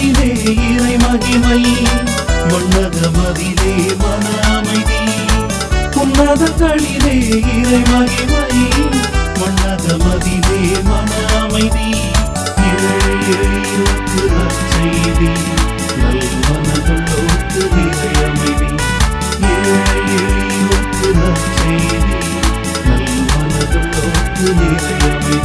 உன்னதங்களிலே இறை மகிமை, மன்னகமதிலே மன அமைதி. உன்னதங்களிலே இறை மகிமை, மன்னகமதிலே மன அமைதி. ஏழை எளியோர்க்கு நற்செய்தி, நல் மனதுள்ளோர்க்கு நிறை அமைதி. ஏழை எளியோர்க்கு நற்செய்தி, நல் மனதுள்ளோர்க்கு நிறை அமைதி.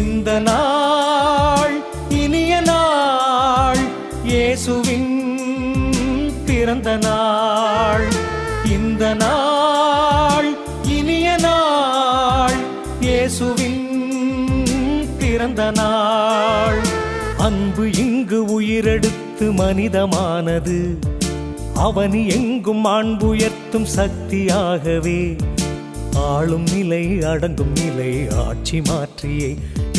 இந்த நாள் இனிய நாள், இயேசுவின் பிறந்த நாள். இந்த நாள் இனிய நாள், இயேசுவின் பிறந்த நாள். அன்பு இங்கு உயிரெடுத்து மனிதமானது, அவனி எங்கும் மாண்புயர்த்தும் சக்தியாகவே. ஆளும் நிலை அடங்கும் நிலை ஆட்சி மாற்றியே,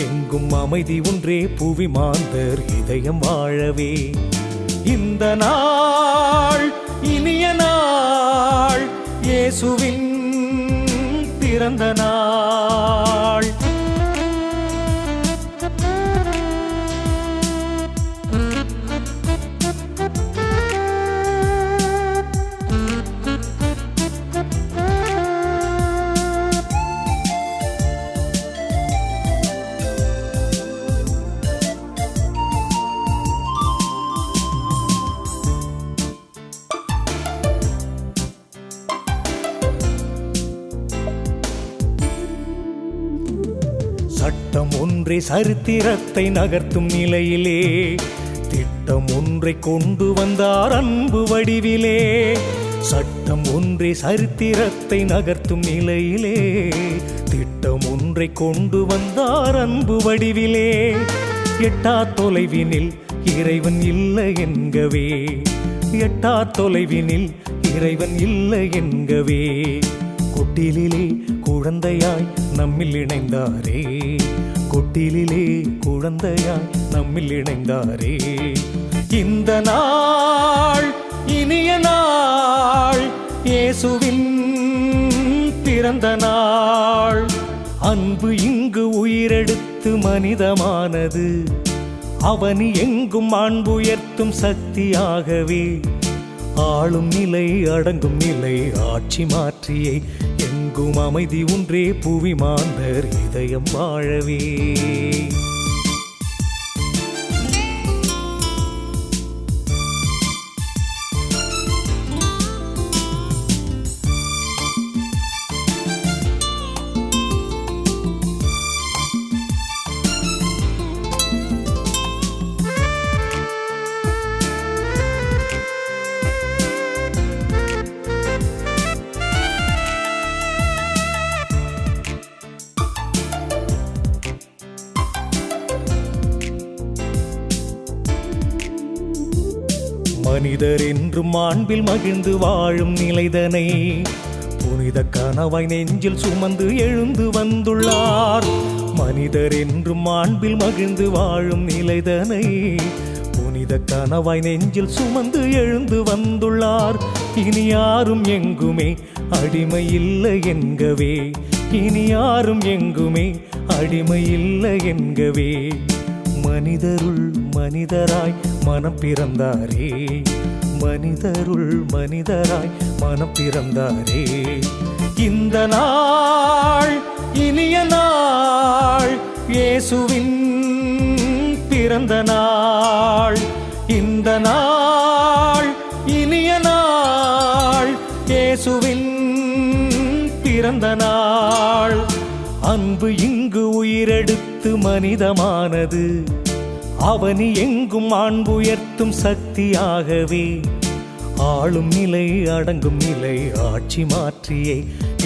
எங்கும் அமைதி ஒன்றே புவி மாந்தர் இதயம் வாழவே. இந்த நாள் இனிய நாள், இயேசுவின் பிறந்த நாள். சட்டம் ஒன்றே சரித்திரத்தை நகர்த்தும் நிலையிலே, திட்டம் ஒன்றை கொண்டு வந்தார் அன்பு வடிவிலே. சட்டம் ஒன்றே சரித்திரத்தை நகர்த்தும் நிலையிலே, திட்டம் ஒன்றை ஒன்றை கொண்டு வந்தார் அன்பு வடிவிலே. எட்டா தொலைவினில் இறைவன் இல்லை என்கவே, எட்டா தொலைவினில் இறைவன் இல்லை என்கவே. கொட்டிலே குழந்தையாய் நம்மில் இணைந்தாரே, கொட்டிலே குழந்தையாய் நம்மில் இணைந்தாரே. இந்த நாள் இனிய நாள், இயேசுவின் பிறந்த நாள். அன்பு இங்கு உயிரெடுத்து மனிதமானது, அவனி எங்கும் மாண்புயர்த்தும் சக்தியாகவே. ஆளும் நிலை அடங்கும் நிலை ஆட்சி மாற்றியை, எங்கும் அமைதி ஒன்றே புவி மாந்தர் இதயம் வாழவே. மனிதர் என்றும் மாண்பில் மகிழ்ந்து வாழும் நிலைதனை புனித கனவாய் நெஞ்சில் சுமந்து எழுந்து வந்துள்ளார். மனிதர் என்றும் மாண்பில் மகிழ்ந்து வாழும் நிலைதனை புனித கனவாய் நெஞ்சில் சுமந்து எழுந்து வந்துள்ளார். இனி யாரும் எங்குமே அடிமை இல்லை என்கவே, இனி யாரும் எங்குமே அடிமை இல்லை என்கவே. மனிதருள் மனிதராய் மனம் பிறந்தாரே, மனிதருள் மனிதராய் மனம் பிறந்தாரே. இந்த நாள் இனிய நாள், இயேசுவின் பிறந்த நாள். இந்த நாள் இனிய நாள், இயேசுவின் பிறந்த நாள். அன்பு இங்கு உயிரெடுத்து மனிதமானது, அவனி எங்கும் மாண்புயர்த்தும் சக்தியாகவே. ஆளும் நிலை அடங்கும் நிலை ஆட்சி மாற்றியை,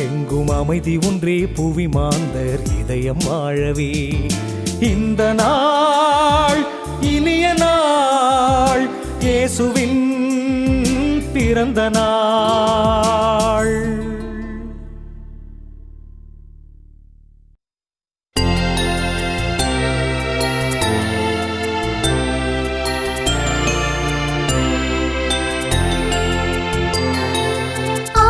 எங்கும் அமைதி ஒன்றே புவி மாந்தர் இதயம் வாழவே. இந்த நாள் இனிய நாள், இயேசுவின் பிறந்த நாள். ஆ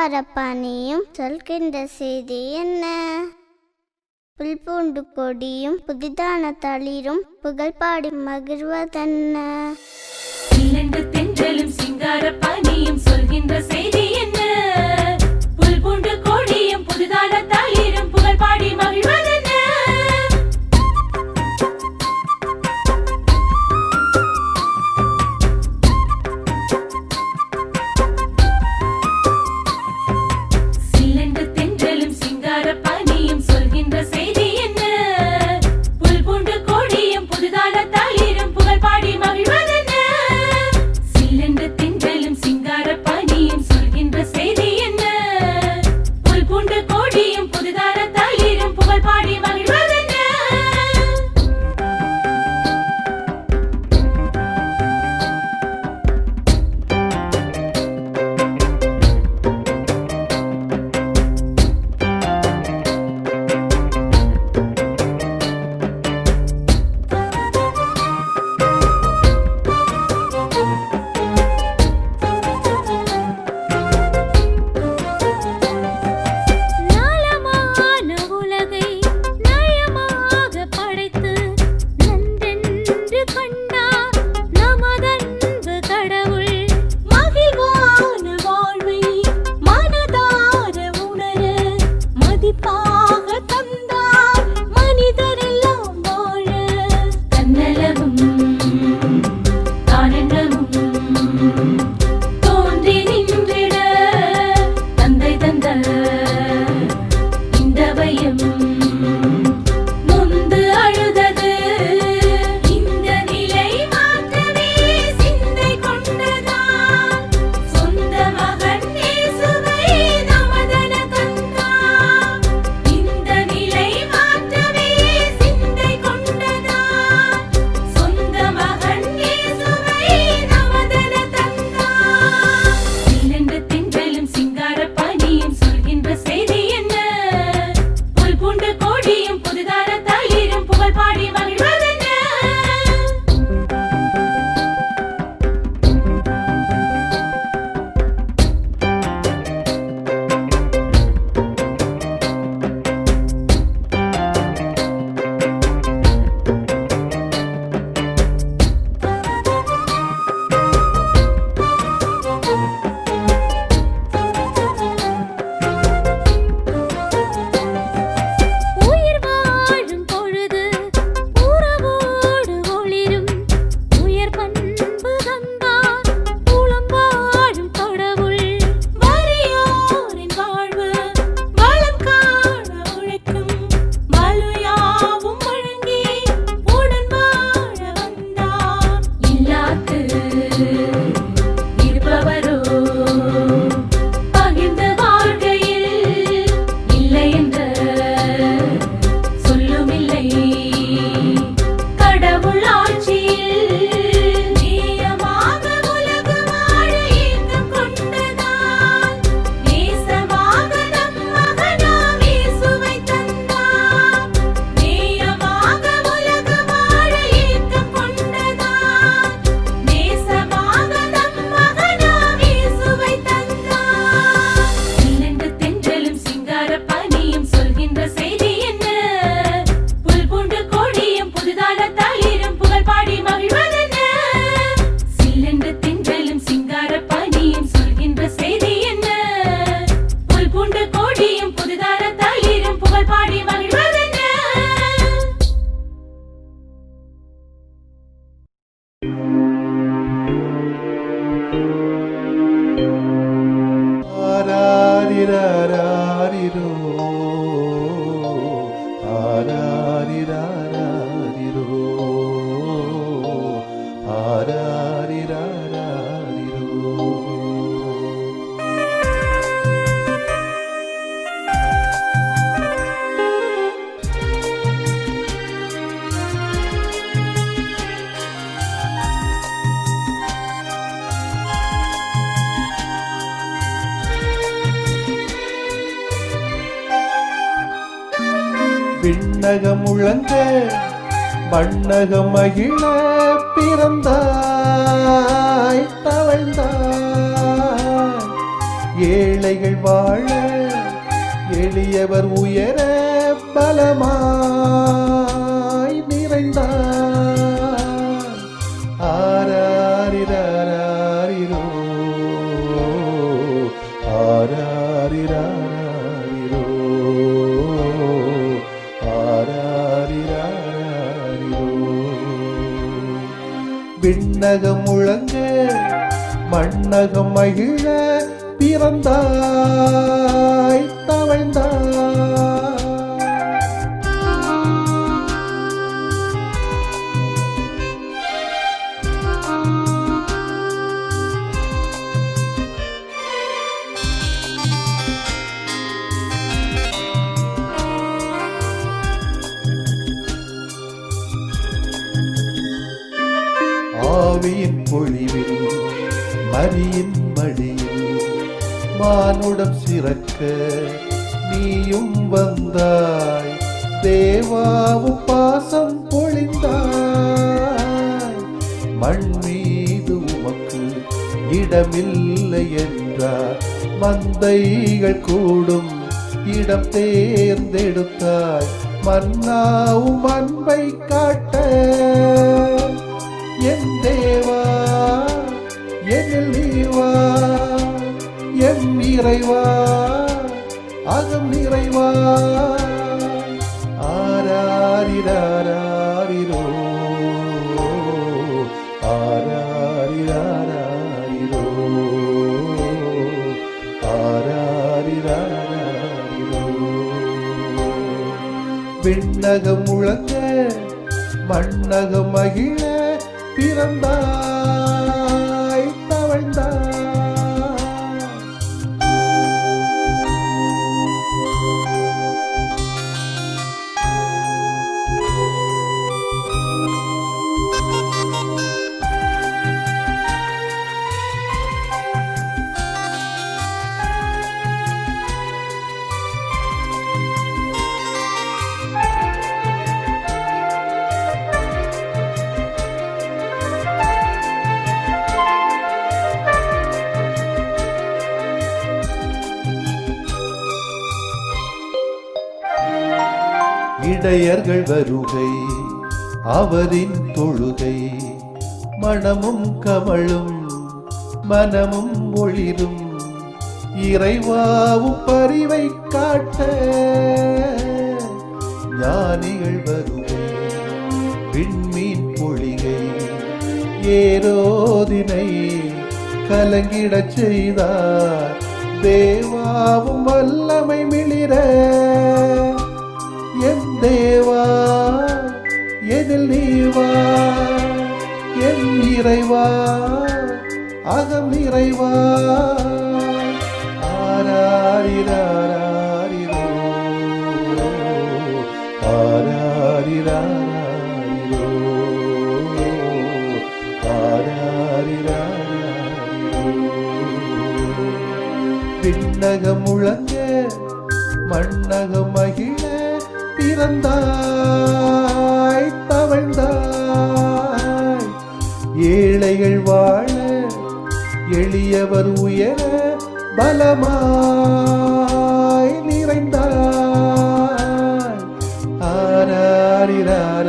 சிங்காரப்பாணியும் சொல்கின்ற செய்தி என்ன? புல் பூண்டு கொடியும் புதிதான தளிரும் புகழ் பாடி மகிழ்வதென்ன? தென்றலும் சிங்காரப்பாணியும் சொல்கின்ற செய்தி என்ன? புல் பூண்டு கொடியும் புதிதான தளிரும் புகழ் பாடி மகிழ்வதென்ன? விண்ணகம் முழங்க மண்ணகம் மகிழ பிறந்தாய் தவழ்ந்தாய் ஏழைகள் வாழ எளியவர் உயர பலமாய் நிறைந்தார். ஆராரிராரிரோ ஆராரிராரிரோ ஆராரிராரிரோ. விண்ணகம் முழங்க மண்ணகம் மகிழ பிறந்தாய் தவழ்ந்தாய். ஆவியின் பொழிவில் மரியின் மடியில் மானுடம் சிறக்க நீயும் வந்தாய். தேவாவும் பாசம் பொழிந்தாய். மண் மீது உமக்கு இடமில்லை என்றார். மந்தைகள் கூடும் இடம் தேர்ந்தெடுத்தாய். மன்னாவும் அன்பை காட்ட என் தேவா என்னில் நீவா என் இறைவா அகம் நிறைவா. ஆராரிராரிரோ ஆராரிராரிரோ ஆராரிராரிரோ. விண்ணகம் முழங்க மண்ணகம் மகிழ பிறந்தாய் தவழ்ந்தாய். இடையர்கள் வருகை அவரின் தொழுகை மனமும் கமழும் மனமும் ஒளிரும். இறைவாவும் பரிவை காட்ட ஞானிகள் வருகை விண்மீன் பொழிகை. ஏரோதினை கலங்கிடச் செய்தார். தேவாவும் வல்லமை மிளிர என் தேவா எதில் நீவா என் இறைவா அகம் நிறைவா. ஆராரிராரிரோ ஆராரிராரிரோ ஆராரிராரிரோ. விண்ணகம் முழங்க மண்ணகம் மகிழ பிறந்தாய் தவழ்ந்தாய். ஏழைகள் வாழ எளியவர் உயர பலமாய் நிறைந்தாய். ஆராரிராரிரோ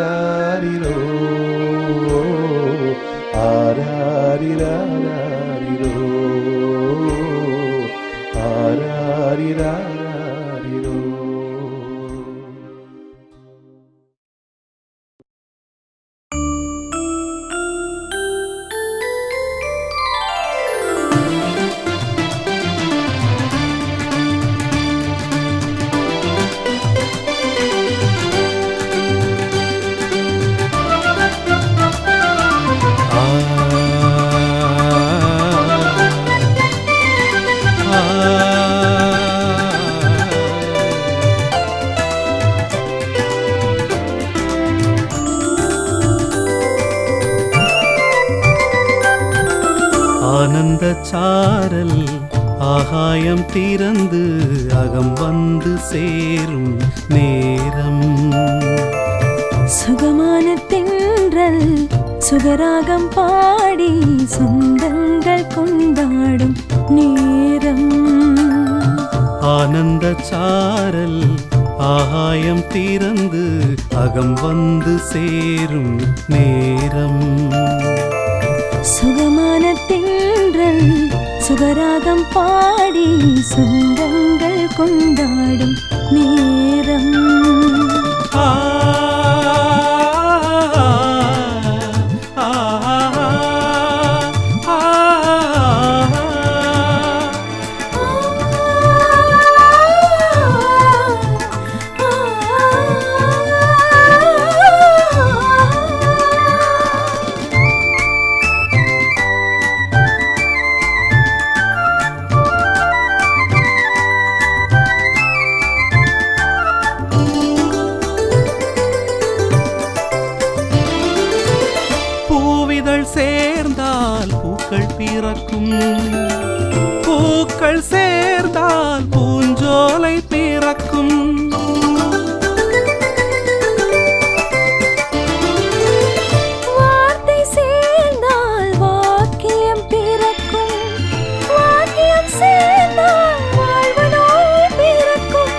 ஆராரிராரிரோ ஆராரிராரிரோ. ஆனந்த சாரல் ஆகாயம் திறந்து அகம் வந்து சேரும் நேரம். சுகமான தென்றல் சுகராகம் பாடி சொந்தங்கள் கொண்டாடும் நேரம். ஆனந்த சாரல் ஆகாயம் திறந்து அகம் வந்து சேரும் நேரம். சுகமான தென்றல் சுகராகம் பாடி சொந்தங்கள் கொண்டாடும் நேரம். ஆ சேர்ந்தால் பூக்கள் பிறக்கும், பூக்கள் சேர்ந்தால் பூஞ்சோலை பிறக்கும். வார்த்தை சேர்ந்தால் வாக்கியம் பிறக்கும், வாக்கியம் சேர்ந்தால் வாழ்வு நோய் பிறக்கும்.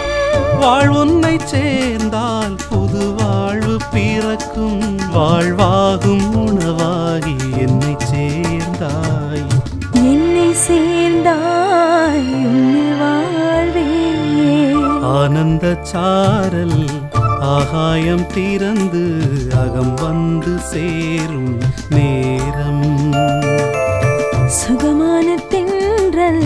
வாழ்வுன்னை சேர்ந்தால் புது வாழ்வு பிறக்கும். வாழ்வாகும் உணவாகி என்னை சேர்ந்தாய், என்னை சேர்ந்தாய் உன்னில் வாழ்வே. ஆனந்த சாரல் ஆகாயம் திறந்து அகம் வந்து சேரும் நேரம். சுகமான தென்றல்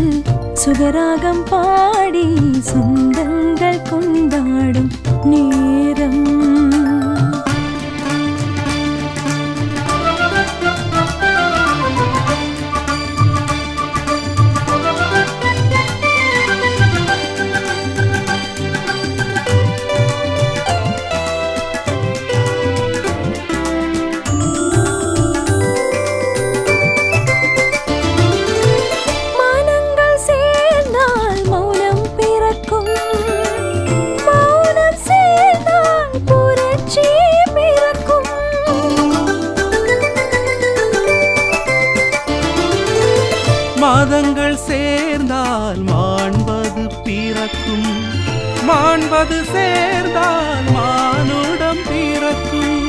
சுகராகம் பாடி சொந்தங்கள் கொண்டாடும் நேரம். மாதங்கள் சேர்ந்தால் மாண்பது பிறக்கும், மாண்பது சேர்ந்தால் மானுடம் பிறக்கும்.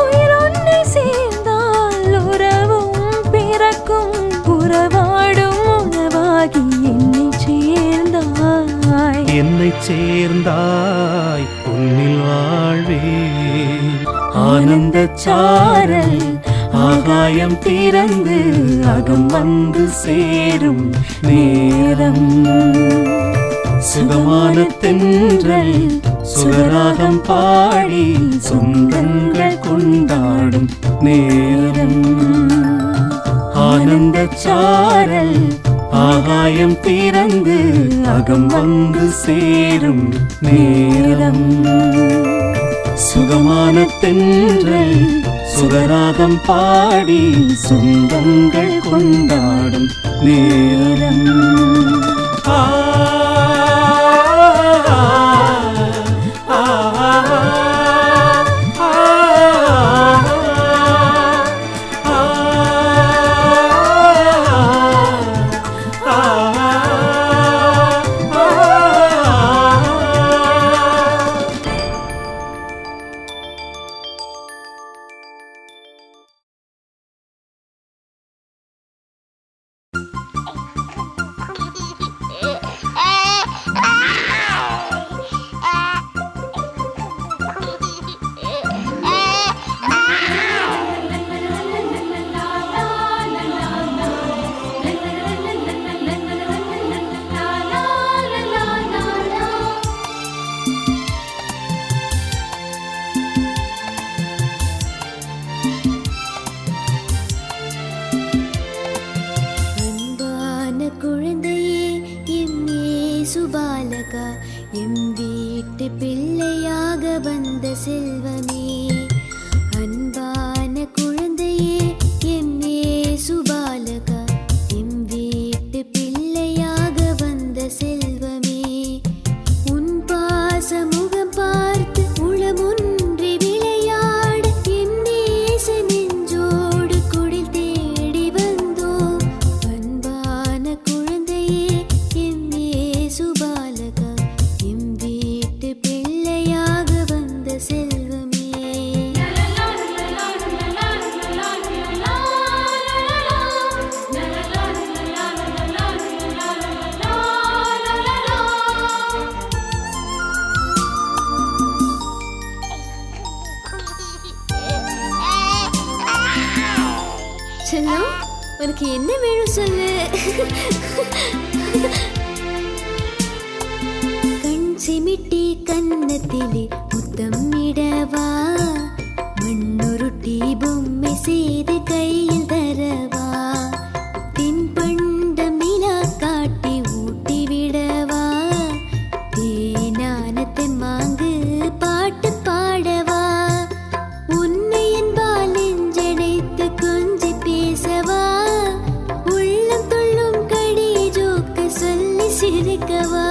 உயிரொன்னை சேர்ந்தால் உறவும் பிறக்கும், உறவாடும் உணவாகி என்னை சேர்ந்தாய், என்னை சேர்ந்தாய் உன்னில் வாழ்வே. ஆனந்த சாரல் ஆகாயம் திறந்து அகம் வந்து சேரும் நேரம். சுகமான தென்றல் சுகராகம் பாடி சொந்தங்கள் கொண்டாடும் நேரம். ஆனந்த சாரல் ஆகாயம் திறந்து அகம் வந்து சேரும் நேரம். சுகமான தென்றல் சுகராகம் பாடி சொந்தங்கள் கொண்டாடும் நேரம். ஆ பாலகா எம் வீட்டு பிள்ளையாக வந்த செல்வமே, அன்பான குழந்தையே எம் இயேசு பாலகா எம் வீட்டு பிள்ளையாக வந்த செல்வமே, உன் பாச முகம் பார்த்து உளமுன்றி விளையாட எம் நேச நெஞ்சோடு குடில் தேடி வந்தோம். அன்பான குழந்தை உனக்கு என்ன வேணும் சொல்லு. கண் சிமிட்டி கன்னத்திலே முத்தம் இடவா, மண்ணுருட்டி பொம்மை செய்து கையில் தரவா, தின்பண்டம் நிலா காட்டி ஊட்டி விடவா, தேனான தெம்மாங்கு பாட்டு பாடவா, உன்னை என்பால் நெஞ்சடைத்து கொஞ்சி பேசவா, உள்ளம் துள்ளும் கடி ஜோக்கு சொல்லி சிரிக்கவா,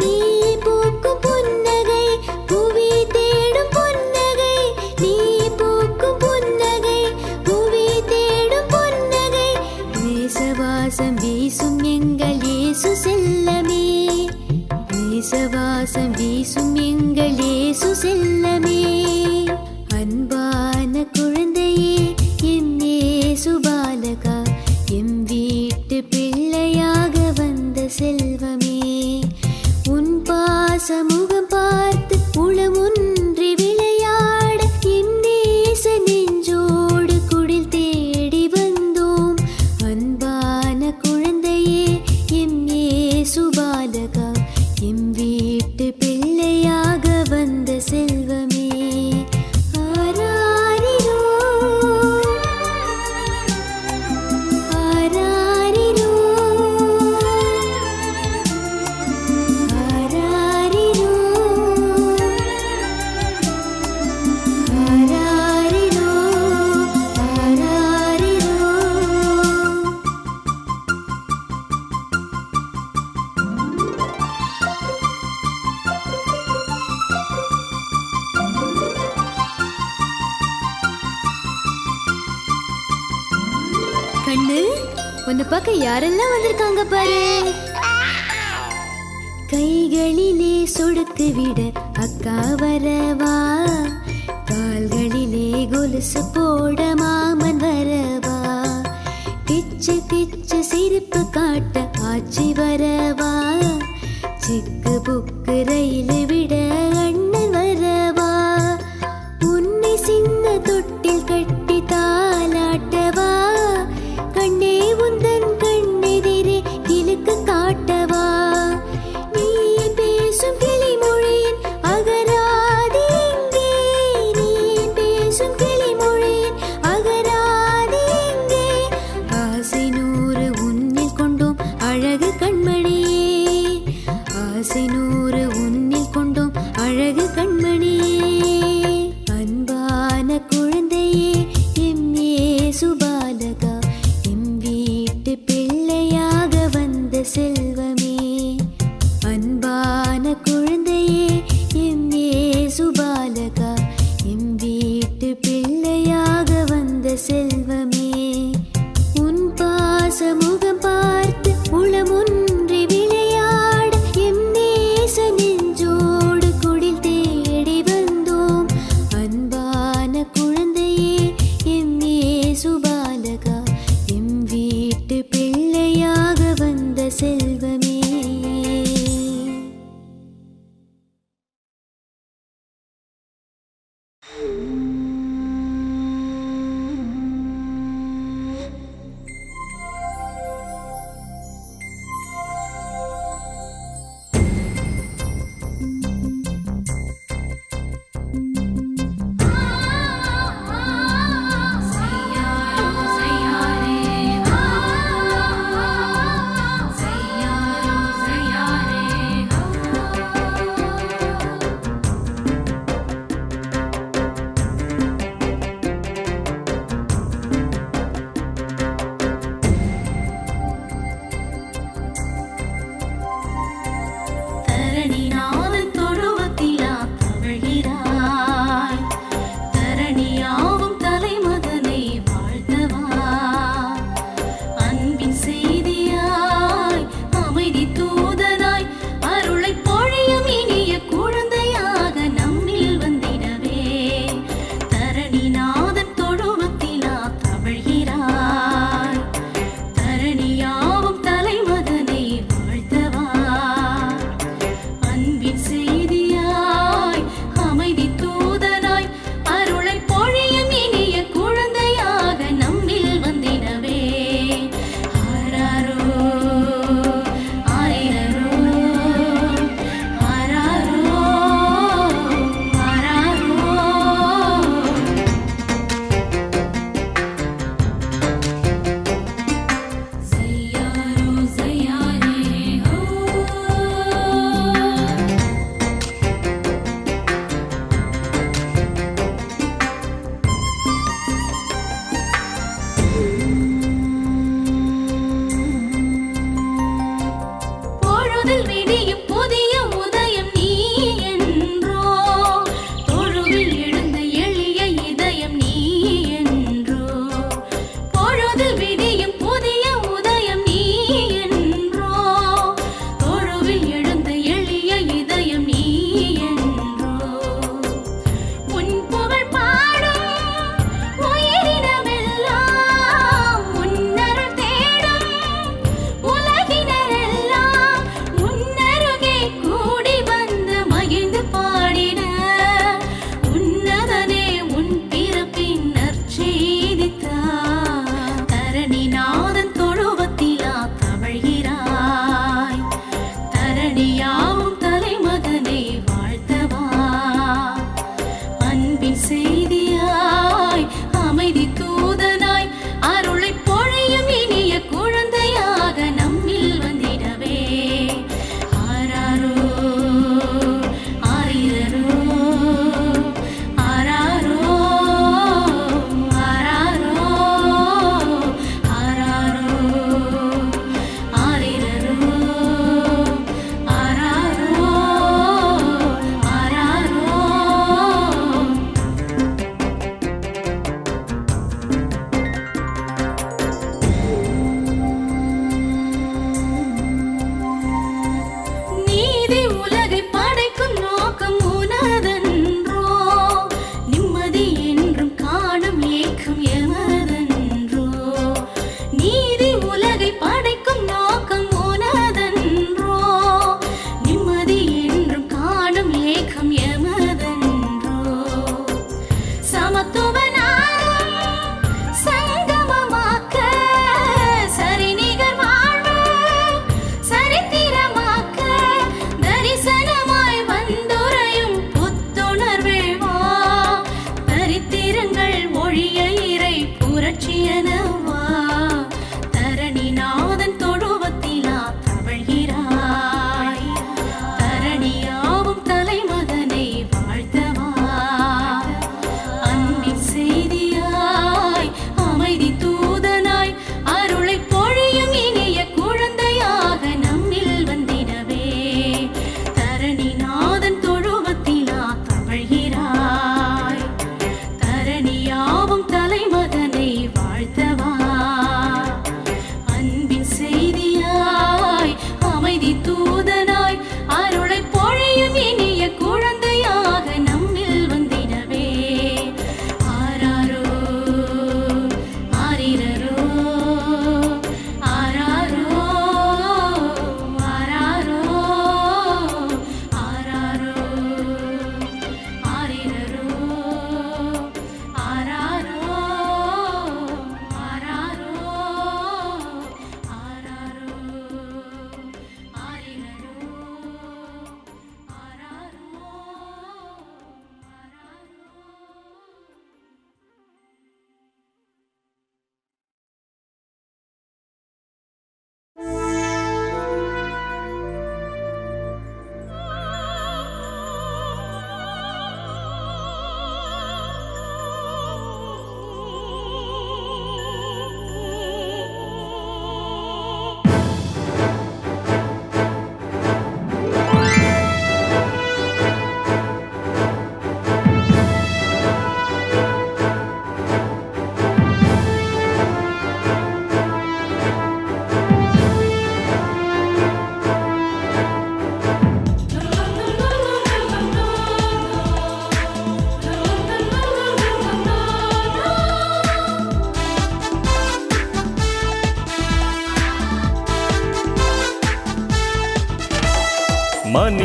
நீ பூக்கும் புன்னகை புவி தேடும் புன்னகை, நீ பூக்கும் புன்னகை புவி தேடும் புன்னகை, நேசவாசம் வீசும் எங்கள் இயேசு செல்லமே, நேசவாசம் வீசும் எங்கள் இயேசு செல்லமே, அன்பான குழந்தையே என் இயேசு பாலகா, எம் வீட்டு பிள்ளையாக வந்த செல்வமே, உன் பாசமுகம் பார்த்து உளமொன்றி விளையாட எம் நேச நெஞ்சோடு குடில் தேடி வந்தோம், அன்பான குழந்தையே எம் இயேசு பாலகா, எம் வீட்டு பிள்ளையாக வந்த செல்வமே. ஆராரிரோ ஆராரிரோ ஆராரிரோ ஆராரிரோ ஆராரிரோ. கண்ணு, உன்னை பார்க்க யாரெல்லாம் வந்திருக்காங்க பாரு. கைகளிலே சொடுக்கு விட அக்கா வரவா, கால்களிலே கொலுசு போட மாமன் வரவா, பிச்சு பிச்சு சிரிப்பு காட்ட ஆச்சி வரவா, சிக்கு புக்கு ரயில் விட அண்ணன் வரவா, உன்னை சின்ன தொட்டில் கட்டி தாலாட்டவா, கண்ணே உந்தன் கண்ணெதிரே கிழக்கு காட்டவா, நீ பேசும் கிளிமொழியின் அகராதி எங்கே, நீ பேசும் கிளிமொழியின் அகராதி எங்கே, ஆசை நூறு உன்னில் கொண்டோம் அழகு கண்மணியே, ஆசை நூறு உன்னில் கொண்டோம் அழகு கண்மணியே, அன்பான குழந்தையே எம் இயேசு பாலகா, எம் வீட்டு பிள்ளையாக வந்த செல்வமே, அன்பான குழந்தையே எம் இயேசு பாலகா, எம் வீட்டு பிள்ளையாக வந்த செல்வமே, உன் பாசமுகம் பார்த்து உளமொன்றி விளையாட எம் நேச நெஞ்சோடு குடில் தேடி வந்தோம், அன்பான குழந்தையே எம் இயேசு பாலகா, எம் வீட்டு பிள்ளையாக வந்த செல்வமே.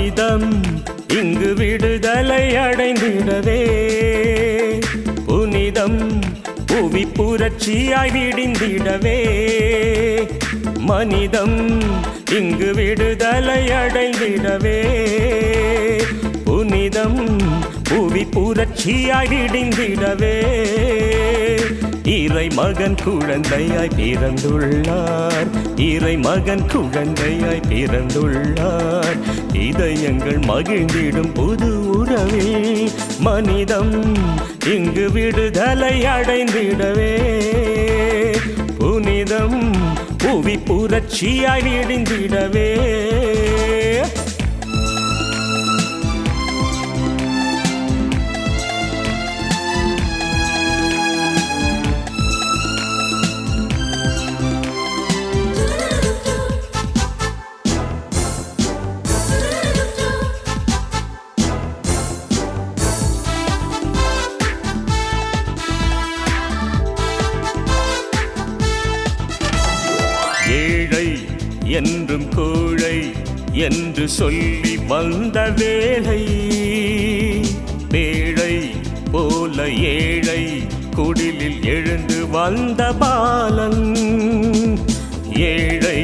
மனிதம் இங்கு விடுதலை அடைந்திடவே புனிதம் புவி புரட்சியாய் விடிந்திடவே மனிதம் இங்கு விடுதலை அடைந்திடவே புனிதம் புவி புரட்சியாய் விடிந்திடவே இறை மகன் குழந்தையாய் பிறந்துள்ளார் இறை மகன் குழந்தையாய் பிறந்துள்ளார் இதயங்கள் மகிழ்ந்திடும் புது உறவே மனிதம் இங்கு விடுதலை அடைந்திடவே புனிதம் புவி புரட்சியாய் விடிந்திடவே ஏழை என்றும் கோழை என்று சொல்லி வந்த வேளை பேழை போல ஏழை குடிலில் எழுந்து வந்த பாலன் ஏழை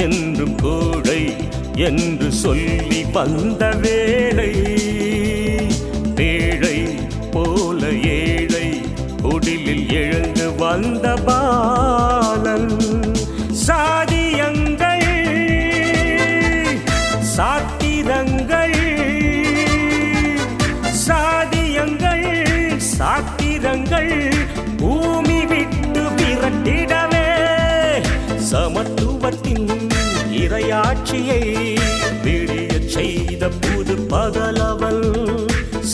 என்றும் கோழை என்று சொல்லி வந்த வேளை பேழை போல ஏழை குடிலில் எழுந்து வந்த பாலன் சாதியங்கள் சாத்திரங்கள் சாதியங்கள் சாத்திரங்கள் பூமி விட்டு விரட்டிடவே சமத்துவத்தின் இறையாட்சியை விடிய செய்த புது பகலவன்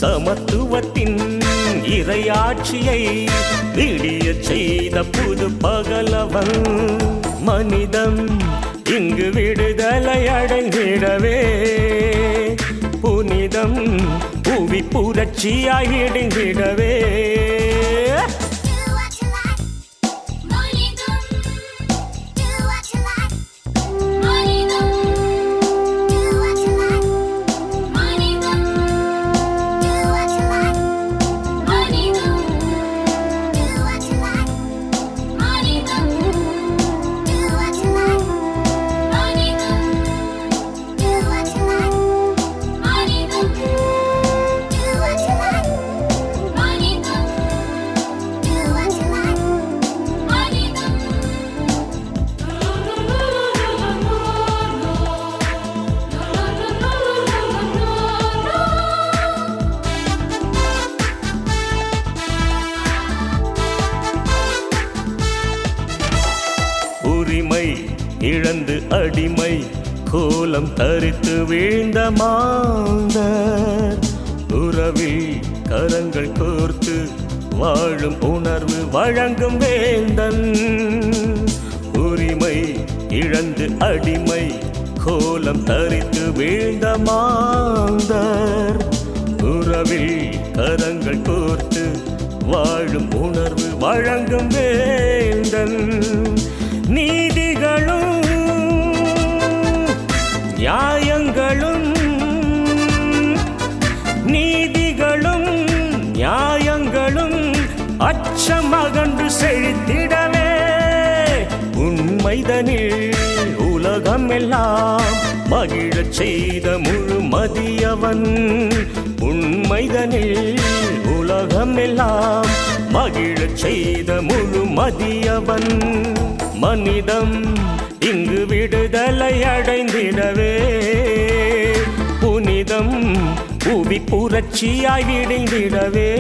சமத்துவத்தின் இறையாட்சியை விடிய செய்த புது பகலவன் மனிதம் இங்கு விடுதலை அடைந்திடவே புனிதம் புவி புரட்சியாய் விடிந்திடவே உரிமை இழந்து அடிமை கோலம் தரித்து வீழ்ந்த மாந்தர் உறவில் கரங்கள் கோர்த்து வாழும் உணர்வு வழங்கும் வேந்தன் உரிமை இழந்து அடிமை கோலம் தரித்து வீழ்ந்த மாந்தர் உறவில் கரங்கள் கோர்த்து வாழும் உணர்வு வழங்கும் வேந்தன் நீதிகளும் நியாயங்களும் நீதிகளும் நியாயங்களும் அச்சமகன்று செழித்திடவே உண்மைதனில் உலகம் எல்லாம் மகிழச் செய்த முழுமதியவன் உண்மைதனில் உலகம் எல்லாம் மகிழச் செய்த முழுமதியவன் மனிதம் இங்கு விடுதலை அடைந்திடவே புனிதம் புவி புரட்சியாய் விடிந்திடவே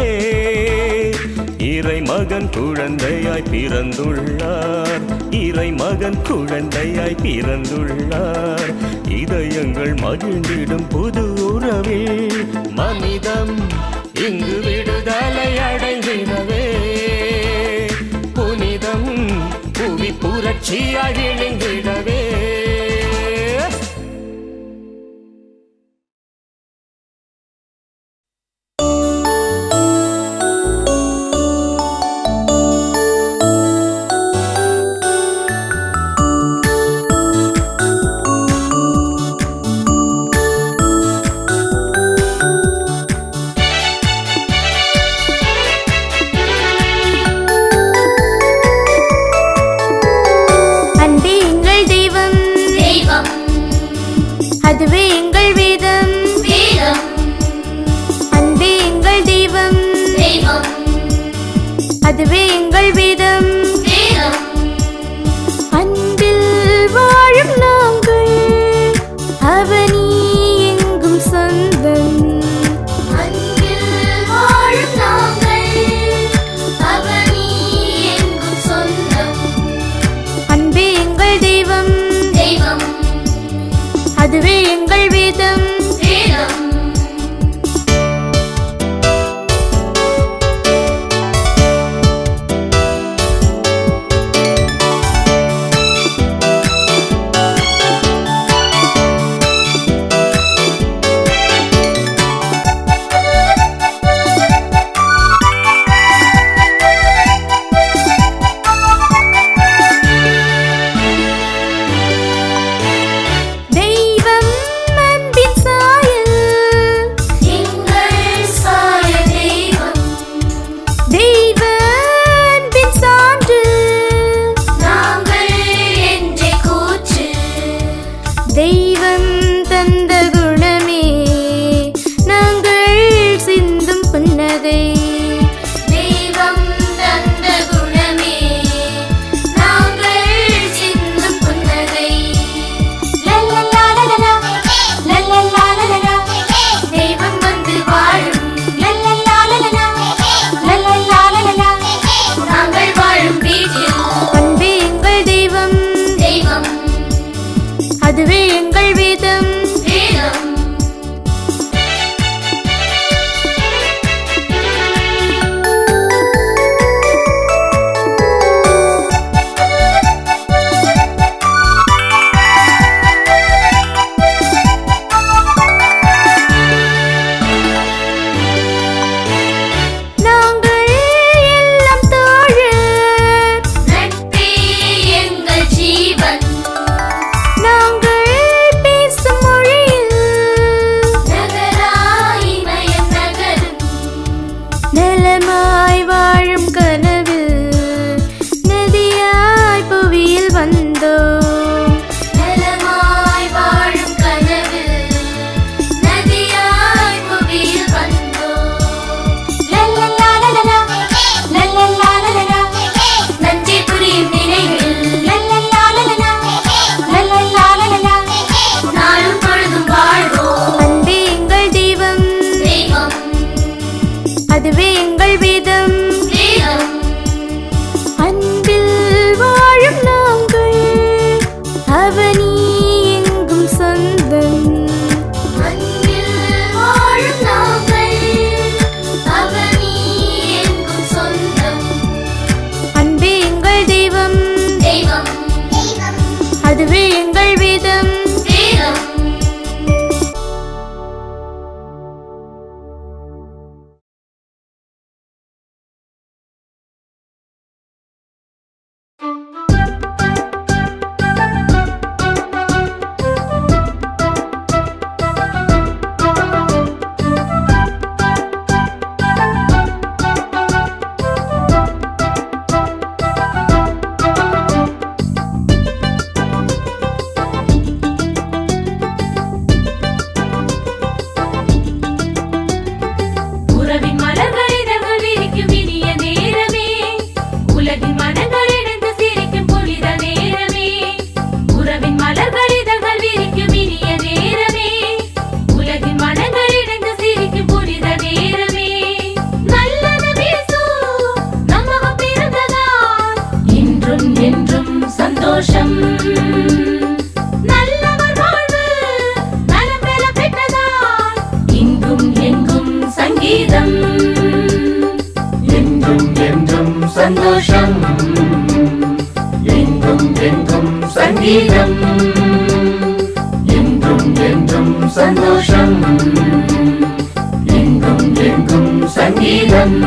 இறை மகன் குழந்தையாய் பிறந்துள்ளார் இறை மகன் குழந்தையாய் பிறந்துள்ளார் இதயங்கள் மகிழ்ந்திடும் புது உறவில் மனிதம் இங்கு விடுதலை அடைந்திடவே புனிதம் புவி புரட்சியாய் விடிந்திடவே அதுவே எங்கள் வேதம். அன்பில் வாழும் நாங்கள் அவனி எங்கும் சொந்தம். அன்பே எங்கள் தெய்வம், அதுவே எங்கள் வேதம். தெய்வம் அன்பின் சாயல், தெய்வ அன்பின் சான்று, தெய்வம் தந்த குணமே நாங்கள் சிந்தும் புன்னகை. அன்பே எங்கள் தெய்வம், அதுவே எங்கள் வேதம். நாங்கள் எல்லாம் தோழர், நாங்கள் பேசும் மொழியில் நலமாய் வாழும் கனவில் நதியாய் புவியில் வந்தோம். அன்பே எங்கள் தெய்வம், அதுவே எங்கள் வேதம். அன்பில் வாழும் நாங்கள் அவனி எங்கும் சொந்தம். அன்பே எங்கள் தெய்வம், அதுவே எங்கள் வேதம். உறவின் மலர்கள் இதழ்கள் விரிக்கும் இனிய நேரமே, உலகின் மனங்கள் இணைந்து சிரிக்கும் புனித நேரமே. உறவின் மலர்கள் இதழ்கள் விரிக்கும் இனிய நேரமே, உலகின் மனங்கள் இணைந்து சிரிக்கும் புனித நேரமே. நல்லது பேசு நம்மகம் பிறந்ததால் இன்றும் என்றும் சந்தோஷம். நல்லவர் வாழ்வு நலம் பெற பெற்றதால் இங்கும் எங்கும் சங்கீதம். எங்கும் என்றும் சந்தோஷம், எங்கும் எங்கும் சங்கீதம். எங்கும் என்றும் சந்தோஷம், எங்கும் எங்கும் சங்கீதம்.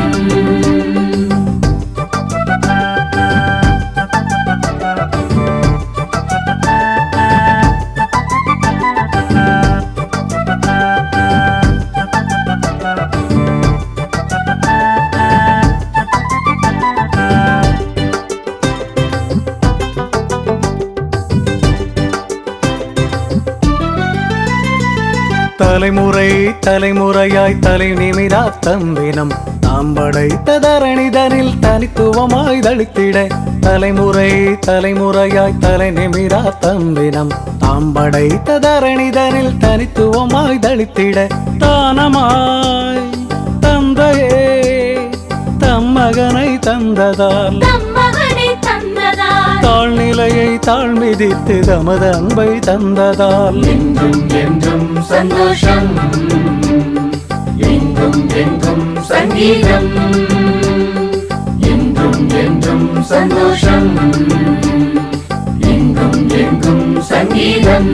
தலைமுறை தலைமுறையாய் தலை நிமிரா தம்பினம் தாம் படைத்த தரணிதனில் தனித்துவமாய் தளித்திட தலைமுறை தலைமுறையாய் தலை நிமிரா தம்பினம் தாம் படைத்த தரணிதனில் தனித்துவமாய் தளித்திட தானமாய் தந்தையே தம் மகனை தந்ததால் தாழ்நிலையை தாழ்மிதித்து தமது அன்பை தந்ததால் எங்கும் என்றும் சந்தோஷம் எங்கும் எங்கும் சங்கீதம் எங்கும் என்றும் சந்தோஷம் எங்கும் எங்கும் சங்கீதம்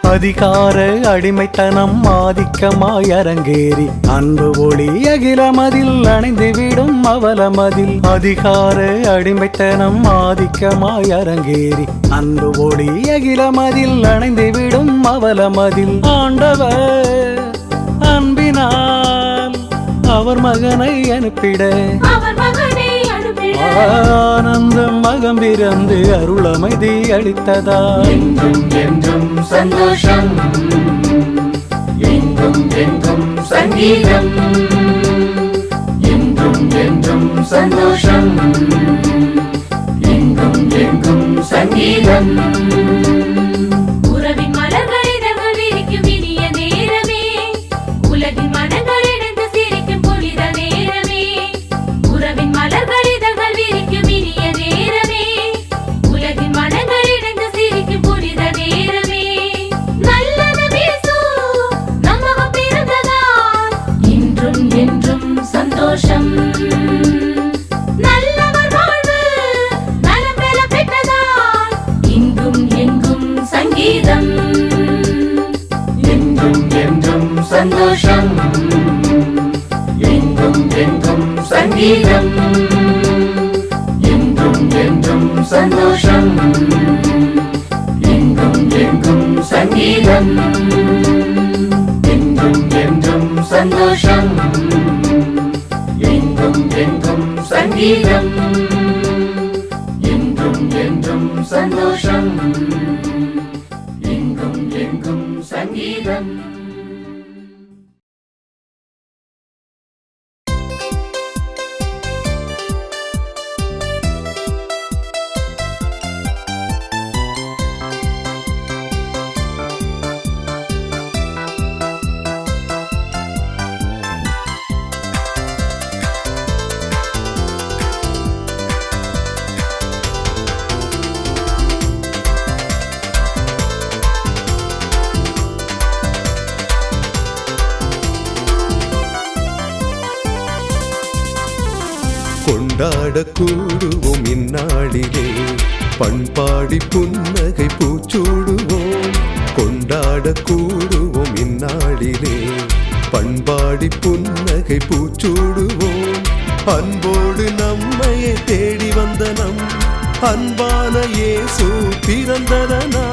அதிகார அடிமைத்தனம் ஆதிக்கமாய் அரங்கேறி அன்பு ஒளி அகிலமதில் அணைந்துவிடும் அவலமதில் அதிகார அடிமைத்தனம் ஆதிக்கமாய் அரங்கேறி அன்பு ஒளி அகிலமதில் அணைந்துவிடும் அவலமதில் ஆண்டவர் அன்பினால் அவர் மகனை அனுப்பிட ஆனந்தம் மகம் பிறந்து அருள் அமைதி அளித்ததா எங்கும் என்றும் சந்தோஷம் எங்கும் எங்கும் சங்கீதம் எங்கும் என்றும் சந்தோஷம் எங்கும் எங்கும் சங்கீதம் உறவின் மலர்கள் இதழ்கள் விரிக்கும் இனிய நேரமே உலகின் மனங்கள் இணைந்து சிரிக்கும் புனித நேரமே உறவின் மலர்கள் இதழ்கள் விரிக்கும் இனிய நேரமே உலகின் மனங்கள் இணைந்து சிரிக்கும் புனித நேரமே நல்லது பேசு நம்மகம் பிறந்ததால் இன்றும் என்றும் சந்தோஷம் நல்லவர் வாழ்வு நலம் பெற பெற்றதால் இங்கும் எங்கும் சங்கீதம் எங்கும் என்றும் சந்தோஷம் எங்கும் எங்கும் சங்கீதம் எங்கும் என்றும் சந்தோஷம் எங்கும் எங்கும் சங்கீதம் எங்கும் என்றும் சந்தோஷம் எங்கும் எங்கும் சங்கீதம் எங்கும் என்றும் சந்தோஷம் எங்கும் எங்கும் சங்கீதம் கொண்டாட கூடுவோம் இந்நாளிலே பண்பாடி புன்னகை பூச்சூடுவோம் கொண்டாட கூடுவோம் இந்நாளிலே பண்பாடி புன்னகை பூச்சூடுவோம் அன்போடு நம்மையே தேடி வந்த நம் அன்பான இயேசு பிறந்ததனா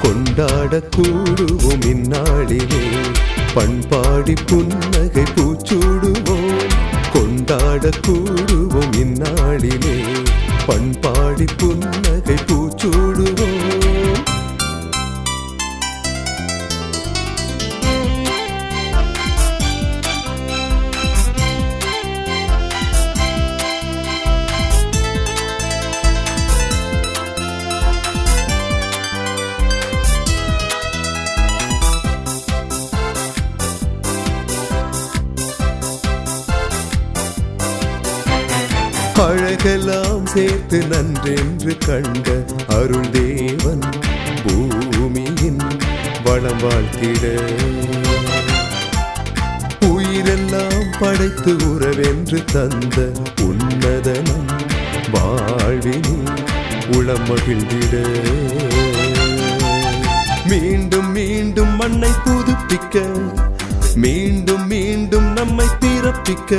கொண்டாட கூடுவோம் இந்நாளிலே பண்பாடி புன்னகை பூச்சூடுவோம் கொண்டாட கூடுவோம் இந்நாளிலே பண்பாடி புன்னகை பூச்சூடுவோம் அழகெல்லாம் சேர்த்து நன்றென்று கண்ட அருள் தேவன் பூமியின் வளம் வாழ்த்திட உயிரெல்லாம் படைத்து உறவென்று தந்த உன்னதனம் வாழ்வினில் உளம் மகிழ்ந்திட மீண்டும் மீண்டும் மண்ணை புதுப்பிக்க மீண்டும் மீண்டும் நம்மை பிறப்பிக்க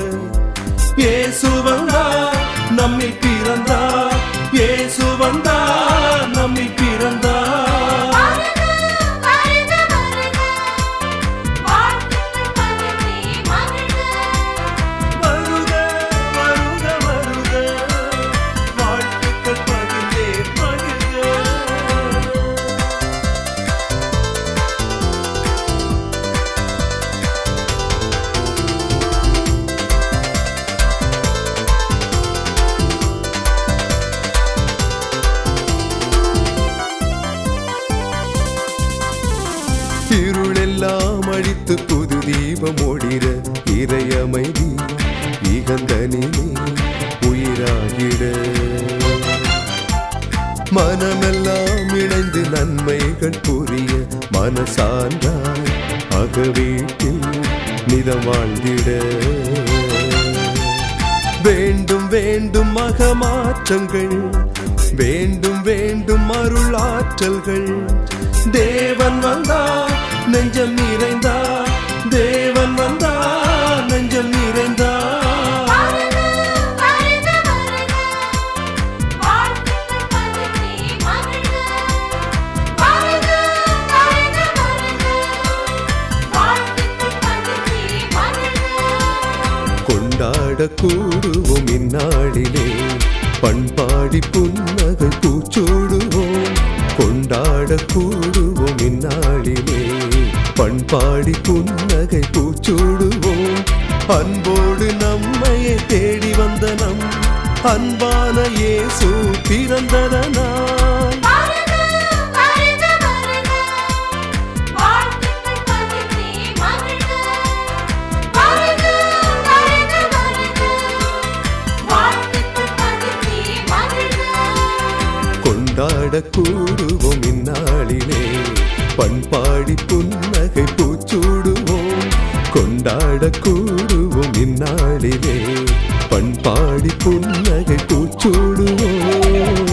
இயேசு வந்தார் நம்மில் பிறந்தார் இயேசு வந்தார் நம்மில் பிறந்தார் வருக வருக வருக வாழ்த்துக்கள் பகிர்ந்தே பகிர்க இருளெல்லாம் அழித்து புது தீபம் ஒளிர இறை அமைதி இகந்தனிலே உயிராகிட மனமெல்லாம் இணைந்து நன்மைகள் புரிய மனசான்றாய் அகவீட்டில் நிதம் வாழ்ந்திட வேண்டும் வேண்டும் மகமாற்றங்கள் வேண்டும் வேண்டும் அருளாற்றல்கள் தேவன் வந்தார் நெஞ்சம் நிறைந்தார் தேவன் வந்தார் நெஞ்சம் நிறைந்தார் கொண்டாட கூடுவோம் இந்நாளிலே பண்பாடி புன்னகை பூச்சூடுவோம் கொண்டாட கூடுவோம் இந்நாளிலே பண்பாடி புன்னகை பூச்சூடுவோம் அன்போடு நம்மையே தேடி வந்த நம் அன்பான இயேசு பிறந்ததனால் கொண்டாட கூடுவோம் இந்நாளிலே பண்பாடி புன்னகை பூச்சூடுவோம் கொண்டாட கூடுவோம் இந்நாளிலே பண்பாடி புன்னகை பூச்சூடுவோம்